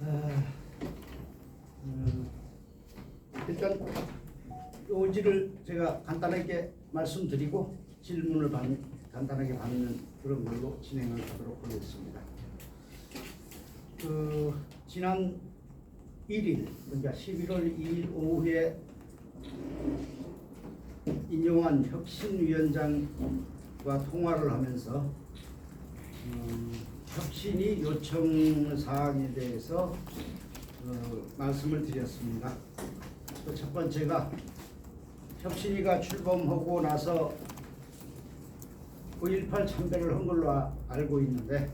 아, 일단 요지를 제가 간단하게 말씀드리고 질문을 간단하게 받는 그런 걸로 진행을 하도록 하겠습니다. 지난 1일, 그러니까 11월 2일 오후에 인용한 혁신위원장과 통화를 하면서 혁신이 요청 사항에 대해서 말씀을 드렸습니다. 첫 번째가 혁신위가 출범하고 나서 5.18 참배를 한 걸로 알고 있는데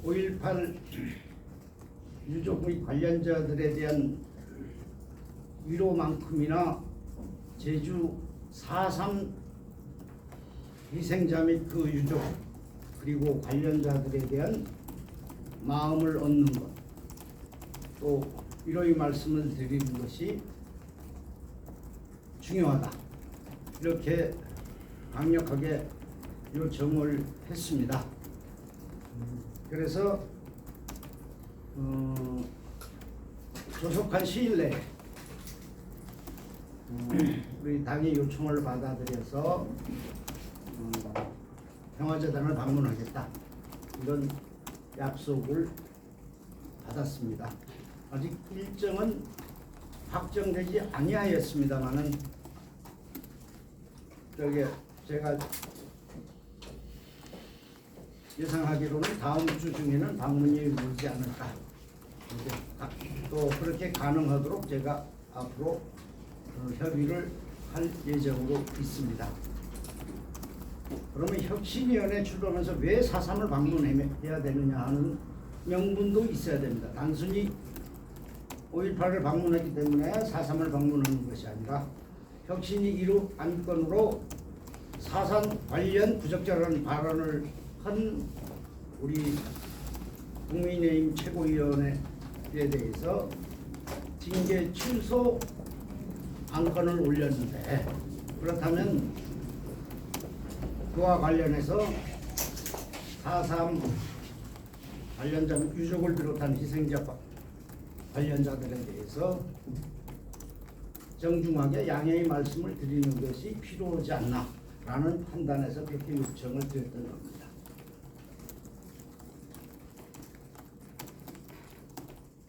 5.18 유족 및 관련자들에 대한 위로만큼이나 제주 4.3 희생자 및 그 유족 그리고 관련자들에 대한 마음을 얻는 것, 또 위로의 말씀을 드리는 것이 중요하다, 이렇게 강력하게 요청을 했습니다. 그래서 조속한 시일 내에 우리 당의 요청을 받아들여서 평화재단을 방문하겠다, 이런 약속을 받았습니다. 아직 일정은 확정되지 아니하였습니다만은 제가 예상하기로는 다음 주 중에는 방문이 이루어지지 않을까. 또 그렇게 가능하도록 제가 앞으로 협의를 할 예정으로 있습니다. 그러면 혁신위원회 출범해서 왜 4.3을 방문해야 되느냐 하는 명분도 있어야 됩니다. 단순히 5.18을 방문했기 때문에 4.3을 방문하는 것이 아니라 혁신이 이루 안건으로 4.3 관련 부적절한 발언을 한 우리 국민의힘 최고위원회에 대해서 징계 취소 안건을 올렸는데, 그렇다면 그와 관련해서 4.3 관련자 유족을 비롯한 희생자 관련자들에 대해서 정중하게 양해의 말씀을 드리는 것이 필요하지 않나라는 판단에서 그렇게 요청을 드렸던 겁니다.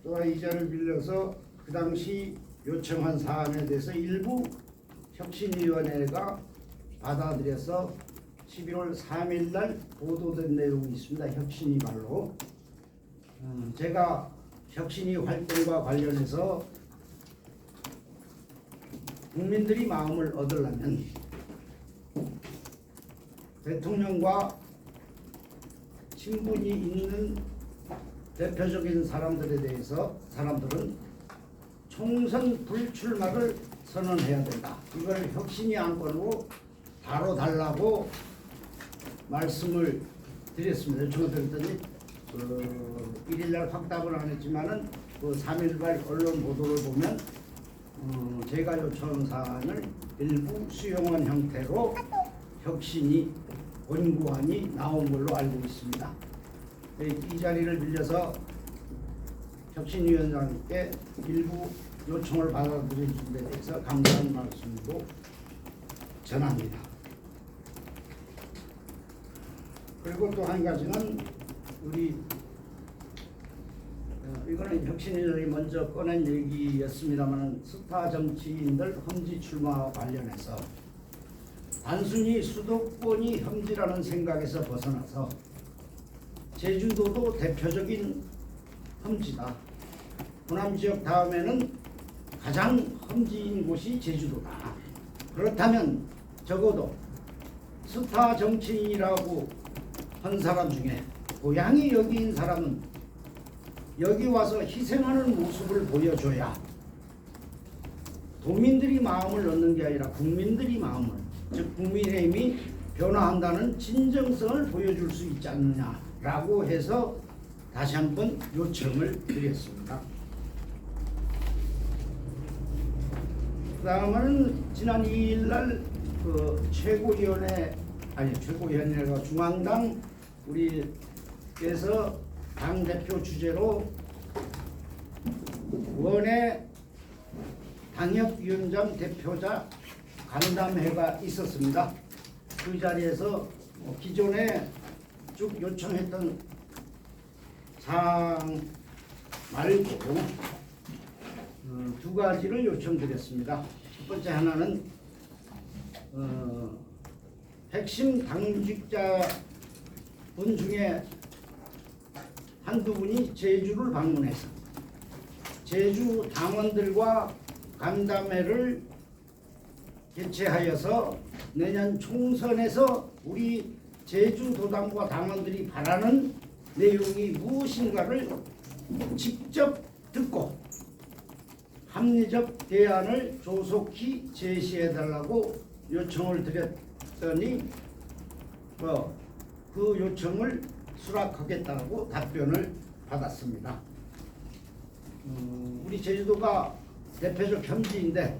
또한 이 자리를 빌려서 그 당시 요청한 사안에 대해서 일부 혁신위원회가 받아들여서 11월 3일 날 보도된 내용이 있습니다. 혁신위 말로. 제가 혁신위 활동과 관련해서 국민들이 마음을 얻으려면 대통령과 친분이 있는 대표적인 사람들에 대해서 사람들은 총선 불출마를 선언해야 된다, 이걸 혁신위 안건으로 다뤄달라고 말씀을 드렸습니다. 요청드렸더니 1일날 확답을 안 했지만은 그 3일날 언론 보도를 보면 제가 요청한 사안을 일부 수용한 형태로 혁신이 권고안이 나온 걸로 알고 있습니다. 이 자리를 빌려서 혁신위원장님께 일부 요청을 받아들인 데 대해서 감사한 말씀도 전합니다. 그리고 또 한 가지는 우리 이거는 혁신위원장이 먼저 꺼낸 얘기였습니다만, 스타 정치인들 험지 출마와 관련해서 단순히 수도권이 험지라는 생각에서 벗어나서 제주도도 대표적인 험지다. 호남 지역 다음에는 가장 험지인 곳이 제주도다. 그렇다면 적어도 스타 정치인이라고 한 사람 중에 고향이 여기인 사람은 여기 와서 희생하는 모습을 보여줘야 도민들이 마음을 얻는 게 아니라 국민들이 마음을, 즉 국민의힘이 변화한다는 진정성을 보여줄 수 있지 않느냐라고 해서 다시 한번 요청을 드렸습니다. 그 다음은 지난 2일날 최고위원회가 중앙당 우리께서 당대표 주재로 원외 당협위원장 대표자 간담회가 있었습니다. 그 자리에서 기존에 쭉 요청했던 사항 말고 두 가지를 요청드렸습니다. 첫 번째 하나는 핵심 당직자분 중에 한두 분이 제주를 방문해서 제주 당원들과 간담회를 개최하여서 내년 총선에서 우리 제주도당과 당원들이 바라는 내용이 무엇인가를 직접 듣고 합리적 대안을 조속히 제시해달라고 요청을 드렸더니 그 요청을 수락하겠다고 답변을 받았습니다. 우리 제주도가 대표적 험지인데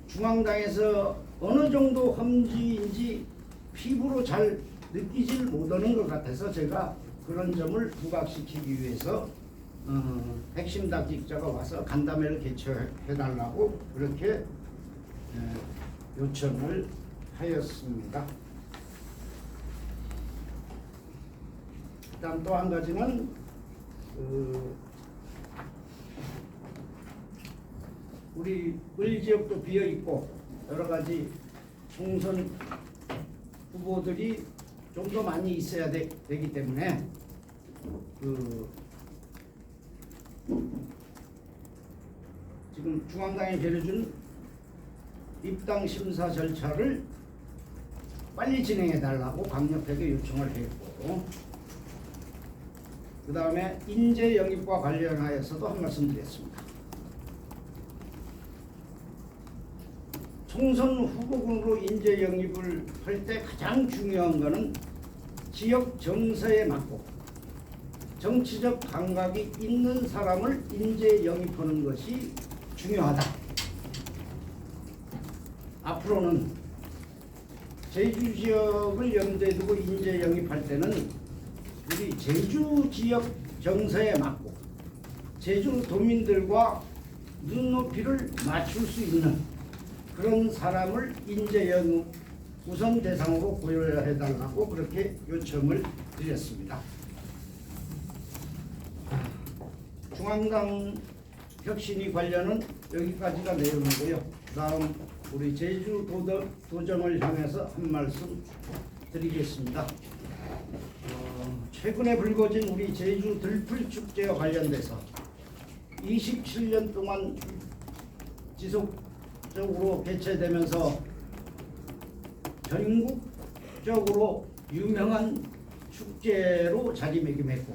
중앙당에서 어느 정도 험지인지 피부로 잘 느끼질 못하는 것 같아서 제가 그런 점을 부각시키기 위해서 핵심 당직자가 와서 간담회를 개최해달라고 그렇게 요청을 하였습니다. 일단 또 한 가지는 우리 을 지역도 비어 있고 여러 가지 총선 후보들이 좀 더 많이 있어야 되기 때문에 지금 중앙당에 계려준 입당 심사 절차를 빨리 진행해 달라고 강력하게 요청을 했고, 그 다음에 인재 영입과 관련하여서도 한 말씀 드렸습니다. 총선 후보군으로 인재 영입을 할 때 가장 중요한 것은 지역 정서에 맞고 정치적 감각이 있는 사람을 인재 영입하는 것이 중요하다. 앞으로는 제주 지역을 염두에 두고 인재 영입할 때는 우리 제주 지역 정서에 맞고 제주 도민들과 눈높이를 맞출 수 있는 그런 사람을 인재 영입 우선 대상으로 고려해달라고 그렇게 요청을 드렸습니다. 중앙당 혁신이 관련은 여기까지가 내용이고요. 다음 우리 제주 도정을 향해서 한 말씀 드리겠습니다. 최근에 불거진 우리 제주 들풀축제와 관련돼서 27년 동안 지속적으로 개최되면서 전국적으로 유명한 축제로 자리매김했고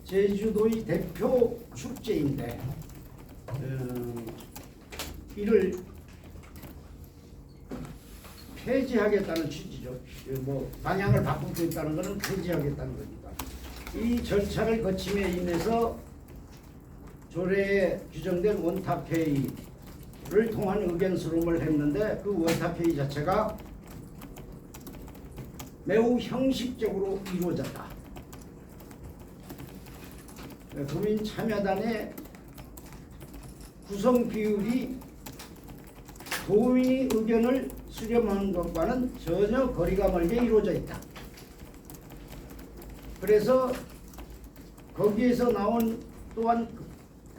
제주도의 대표 축제인데 이를 폐지하겠다는 취지죠. 방향을 바꾸고 있다는 것은 폐지하겠다는 겁니다. 이 절차를 거침에 인해서 조례에 규정된 원탁회의를 통한 의견 수렴을 했는데 그 원탁회의 자체가 매우 형식적으로 이루어졌다. 도민 참여단의 구성 비율이 도민의 의견을 수렴하는 것과는 전혀 거리가 멀게 이루어져 있다. 그래서 거기에서 나온 또한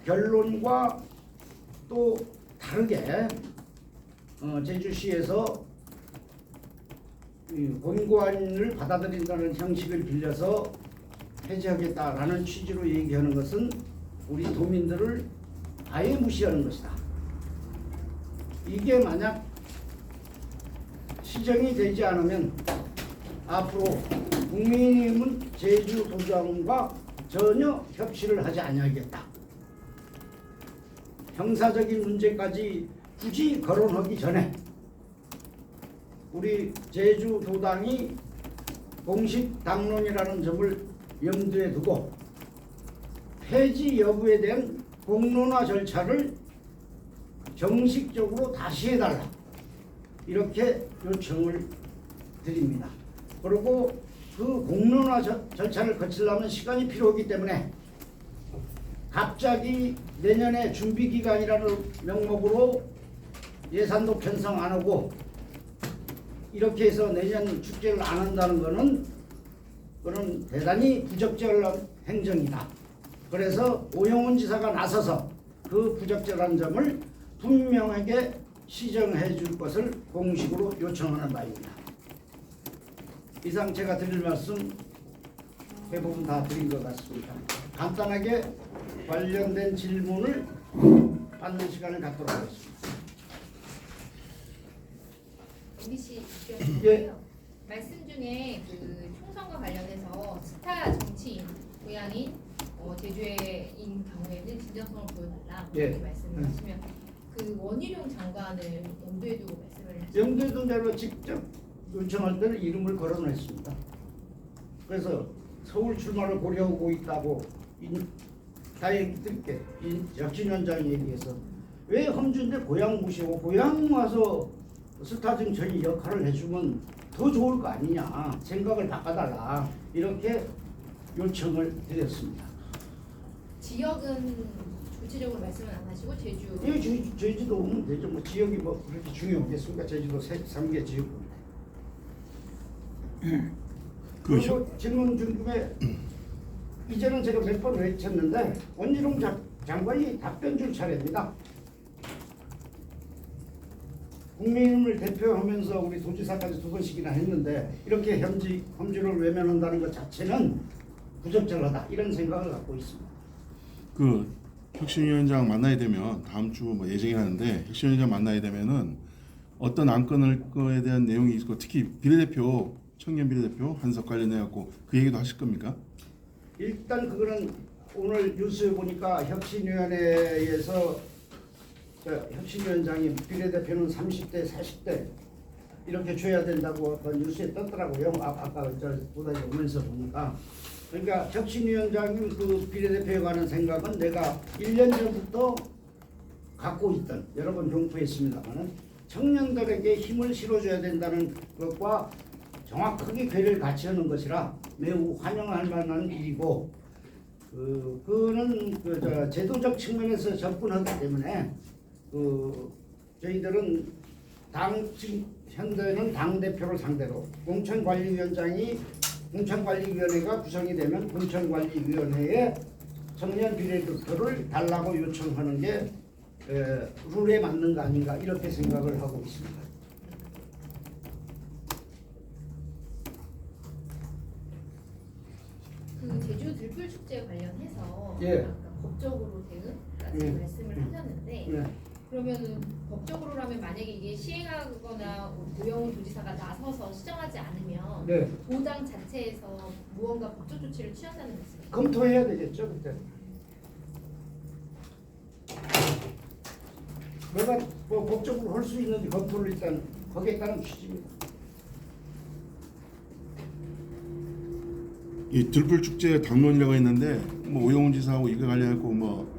결론과 또 다르게 제주시에서 권고안을 받아들인다는 형식을 빌려서 폐지하겠다라는 취지로 얘기하는 것은 우리 도민들을 아예 무시하는 것이다. 이게 만약 시정이 되지 않으면 앞으로 국민의힘은 제주도정과 전혀 협치를 하지 아니하겠다. 형사적인 문제까지 굳이 거론하기 전에 우리 제주도당이 공식 당론이라는 점을 염두에 두고 폐지 여부에 대한 공론화 절차를 정식적으로 다시 해달라 이렇게 요청을 드립니다. 그리고 그 공론화 절차를 거치려면 시간이 필요하기 때문에 갑자기 내년에 준비기간이라는 명목으로 예산도 편성 안 하고 이렇게 해서 내년 축제를 안 한다는 것은 그는 대단히 부적절한 행정이다. 그래서 오영훈 지사가 나서서 그 부적절한 점을 분명하게 시정해 줄 것을 공식으로 요청하는 바입니다. 이상 제가 드릴 말씀 대부분 다 드린 것 같습니다. 간단하게 관련된 질문을 받는 시간을 갖도록 하겠습니다. MBC 예. 주연인데요. 말씀 중에 그 총선과 관련해서 스타 정치인 고향인 제주에인 경우에는 진정성을 보여달라 예. 이렇게 말씀을 하시면 그 원희룡 장관을 염두에 두고 말씀을 하시죠. 염두에 둔 대로 직접 요청할 때는 이름을 거론했습니다. 그래서 서울 출마를 고려하고 있다고 다행스럽게 혁신위원장이 얘기해서 왜 험준데 고향 무시하고 고향 와서 스타 정치인이 역할을 해주면 더 좋을 거 아니냐, 생각을 바꿔달라 이렇게 요청을 드렸습니다. 지역은 구체적으로 말씀은 안 하시고 제주. 예, 제주도 오면 되죠. 뭐 지역이 뭐 그렇게 중요하겠습니까? 제주도 3개 지역군데. 그리고 질문 중에 이제는 제가 몇 번 외쳤는데 원희룡 장관이 답변 줄 차례입니다. 국민을 대표하면서 우리 도지사까지 2번씩이나 했는데 이렇게 험지를 외면한다는 것 자체는 부적절하다 이런 생각을 갖고 있습니다. 그 혁신위원장 만나야 되면 다음 주 뭐 예정이 하는데 혁신위원장 만나야 되면은 어떤 안건을 거에 대한 내용이 있고 특히 비례대표 청년 비례대표 한석 관련해 갖고 그 얘기도 하실 겁니까? 일단 그거는 오늘 뉴스에 보니까 혁신위원회에서 혁신위원장이 비례대표는 30대, 40대 이렇게 줘야 된다고 뉴스에 떴더라고요. 아까 보다 오면서 보니까. 그러니까 혁신위원장이 그 비례대표에 관한 생각은 내가 1년 전부터 갖고 있던 여러 번 용포했습니다만 청년들에게 힘을 실어줘야 된다는 것과 정확하게 괴를 같이 하는 것이라 매우 환영할 만한 일이고 그는 제도적 측면에서 접근하기 때문에 저희들은 현재는 당대표를 상대로 공천관리위원회가 구성이 되면 공천관리위원회에 청년 비례대표를 달라고 요청하는 게 룰에 맞는 거 아닌가 이렇게 생각을 하고 있습니다. 그 제주 들불 축제 관련해서 예. 아까 법적으로 대응까지 예. 말씀을 하셨는데 예. 그러면은 법적으로라면 만약에 이게 시행하거나 오영훈 도지사가 나서서 시정하지 않으면 네. 도당 자체에서 무언가 법적 조치를 취한다는 말씀이죠? 검토해야 되겠죠 그때. 내가 뭐 법적으로 할 수 있는지 검토를 일단 하겠다는 취지입니다. 이 들불 축제 당론이라고 했는데 뭐 오영훈 지사하고 이거 관련해서 뭐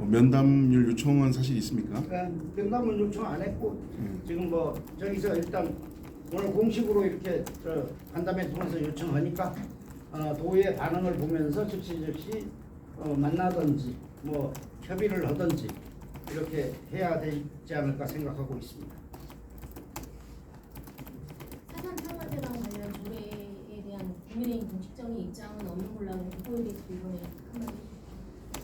면담률 요청은 사실 있습니까? 그러니까 면담은 요청 안 했고 지금 뭐 저기서 일단 오늘 공식으로 이렇게 간담회 통해서 요청하니까 도의 반응을 보면서 즉시 만나든지 뭐 협의를 하든지 이렇게 해야 되지 않을까 생각하고 있습니다. 사상 평화제랑 관련 조례에 대한 국민의힘 공식적인 입장은 없는 걸로 알고 있고 이에 대해서 이번에 한마디.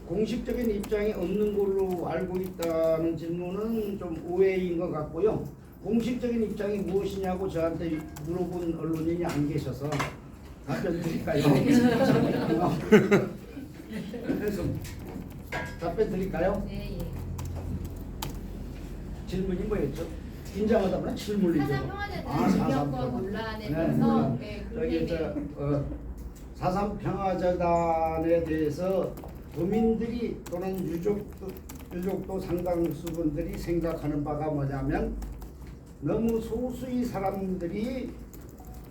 공식적인 입장이 없는 걸로 알고 있다는 질문은 좀 오해인 것 같고요. 공식적인 입장이 무엇이냐고 저한테 물어본 언론인이 안 계셔서 답변 드릴까요? 그래서 답변 드릴까요? 네, 예. 질문이 뭐였죠? 긴장하다 보면 질문이죠. 사상 평화제에 아, 대한 사상 인명권 평화. 논란에 네, 대해서 저기 사상 평화재단에 대해서 도민들이 또는 유족도 상당수분들이 생각하는 바가 뭐냐면 너무 소수의 사람들이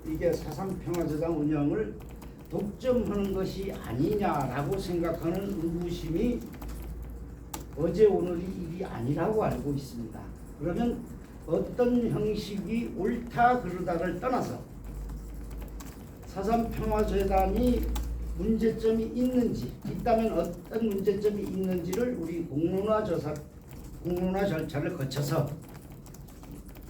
이게 사상 평화재단 운영을 독점하는 것이 아니냐라고 생각하는 의구심이 어제 오늘이 일이 아니라고 알고 있습니다. 그러면 어떤 형식이 옳다 그르다를 떠나서 사삼평화재단이 문제점이 있는지, 있다면 어떤 문제점이 있는지를 우리 공론화 절차를 거쳐서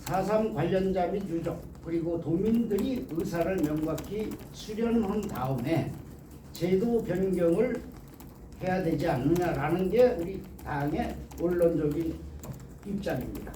4.3 관련자 및 유족 그리고 도민들이 의사를 명확히 수련한 다음에 제도 변경을 해야 되지 않느냐라는 게 우리 당의 원론적인 입장입니다.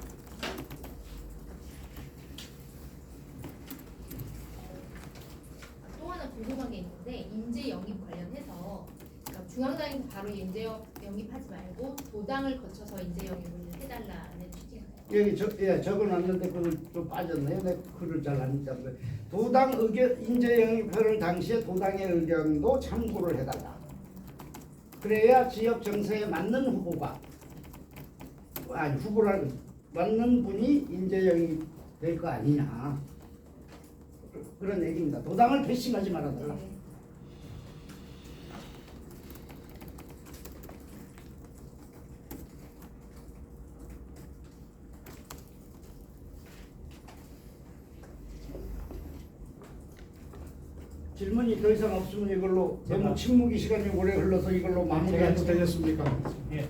또 하나 궁금한 게 있는데 인재 영입 관련해서 그러니까 중앙당에서 바로 인재 영입하지 말고 도당을 거쳐서 인재 영입을 해달라는 취지인가요? 여기 적어놨는데 그걸 좀 빠졌네요. 내 글을 잘 안 읽다 보니 도당 의견 인재 영입하는 당시에 도당의 의견도 참고를 해달라. 그래야 지역 정세에 맞는 후보가 후보라는 맞는 분이 인재 영입 될 거 아니냐 그런 얘기입니다. 도당을 배신하지 말아달라. 네. 질문이 더 이상 없으면 이걸로 너무 침묵이 시간이 오래 흘러서 이걸로 마무리해도 되겠습니까? 예.